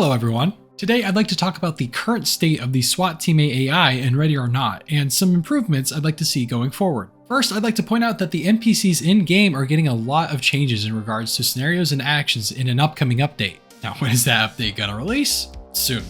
Hello everyone. Today I'd like to talk about the current state of the SWAT Team AI in Ready or Not, and some improvements I'd like to see going forward. First, I'd like to point out that the NPCs in-game are getting a lot of changes in regards to scenarios and actions in an upcoming update. Now, when is that update gonna release? Soon.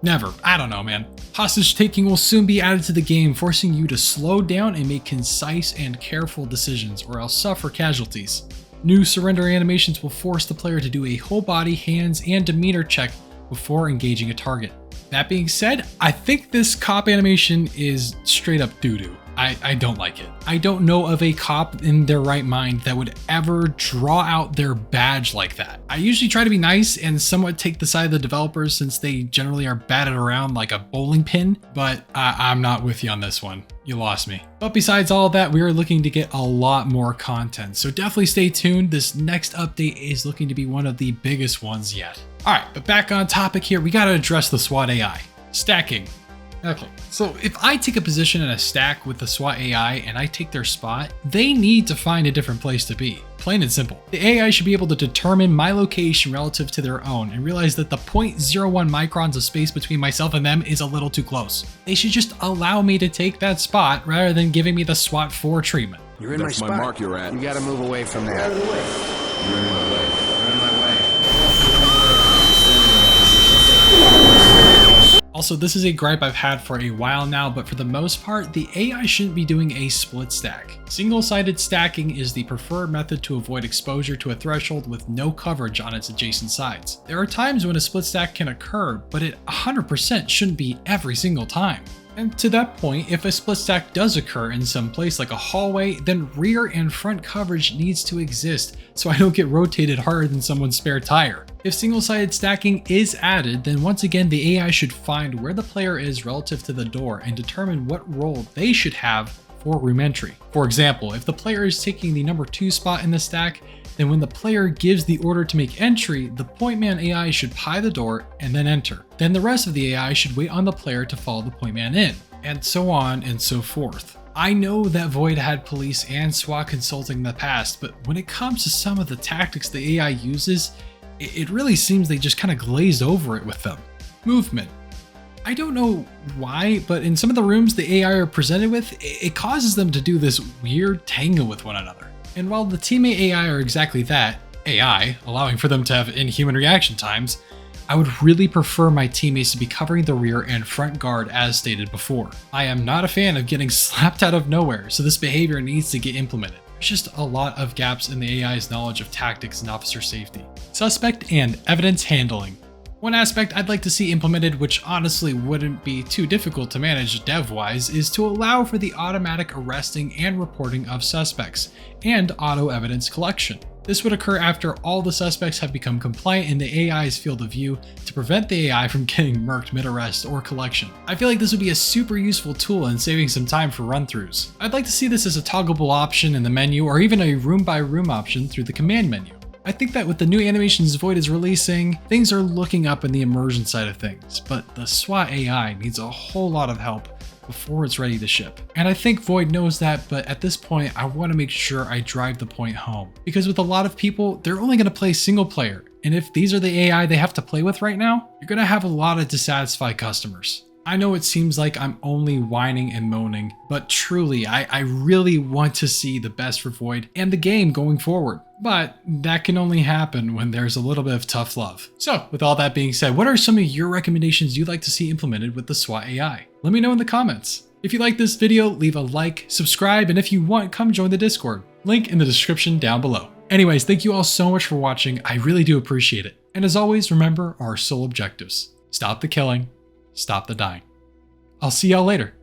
Never. I don't know, man. Hostage taking will soon be added to the game, forcing you to slow down and make concise and careful decisions, or else suffer casualties. New surrender animations will force the player to do a whole body, hands, and demeanor check before engaging a target. That being said, I think this cop animation is straight up doo-doo. I don't like it. I don't know of a cop in their right mind that would ever draw out their badge like that. I usually try to be nice and somewhat take the side of the developers since they generally are batted around like a bowling pin, but I'm not with you on this one. You lost me. But besides all that, we are looking to get a lot more content, so definitely stay tuned. This next update is looking to be one of the biggest ones yet. All right, but back on topic here, we gotta address the SWAT AI. Stacking. Okay, so if I take a position in a stack with the SWAT AI and I take their spot, they need to find a different place to be. Plain and simple. The AI should be able to determine my location relative to their own and realize that the 0.01 microns of space between myself and them is a little too close. They should just allow me to take that spot rather than giving me the SWAT 4 treatment. You're in my spot. mark you're at. You gotta move away from there. You're in my way. You're in my way. Also, this is a gripe I've had for a while now, but for the most part, the AI shouldn't be doing a split stack. Single-sided stacking is the preferred method to avoid exposure to a threshold with no coverage on its adjacent sides. There are times when a split stack can occur, but it 100% shouldn't be every single time. And to that point, if a split stack does occur in some place like a hallway, then rear and front coverage needs to exist so I don't get rotated harder than someone's spare tire. If single-sided stacking is added, then once again the AI should find where the player is relative to the door and determine what role they should have for room entry. For example, if the player is taking the number 2 spot in the stack, then when the player gives the order to make entry, the Pointman AI should pie the door and then enter. Then the rest of the AI should wait on the player to follow the Pointman in, and so on and so forth. I know that Void had police and SWAT consulting in the past, but when it comes to some of the tactics the AI uses, it really seems they just kind of glazed over it with them. Movement. I don't know why, but in some of the rooms the AI are presented with, it causes them to do this weird tango with one another. And while the teammate AI are exactly that, AI, allowing for them to have inhuman reaction times, I would really prefer my teammates to be covering the rear and front guard as stated before. I am not a fan of getting slapped out of nowhere, so this behavior needs to get implemented. There's just a lot of gaps in the AI's knowledge of tactics and officer safety. Suspect and evidence handling. One aspect I'd like to see implemented, which honestly wouldn't be too difficult to manage dev-wise, is to allow for the automatic arresting and reporting of suspects, and auto evidence collection. This would occur after all the suspects have become compliant in the AI's field of view to prevent the AI from getting murked mid-arrest or collection. I feel like this would be a super useful tool in saving some time for run-throughs. I'd like to see this as a toggleable option in the menu or even a room-by-room option through the command menu. I think that with the new animations Void is releasing, things are looking up in the immersion side of things, but the SWAT AI needs a whole lot of help before it's ready to ship. And I think Void knows that, but at this point, I want to make sure I drive the point home. Because with a lot of people, they're only going to play single player, and if these are the AI they have to play with right now, you're going to have a lot of dissatisfied customers. I know it seems like I'm only whining and moaning, but truly, I really want to see the best for Void and the game going forward. But that can only happen when there's a little bit of tough love. So with all that being said, what are some of your recommendations you'd like to see implemented with the SWAT AI? Let me know in the comments. If you like this video, leave a like, subscribe, and if you want, come join the Discord. Link in the description down below. Anyways, thank you all so much for watching. I really do appreciate it. And as always, remember our sole objectives. Stop the killing. Stop the dying. I'll see y'all later.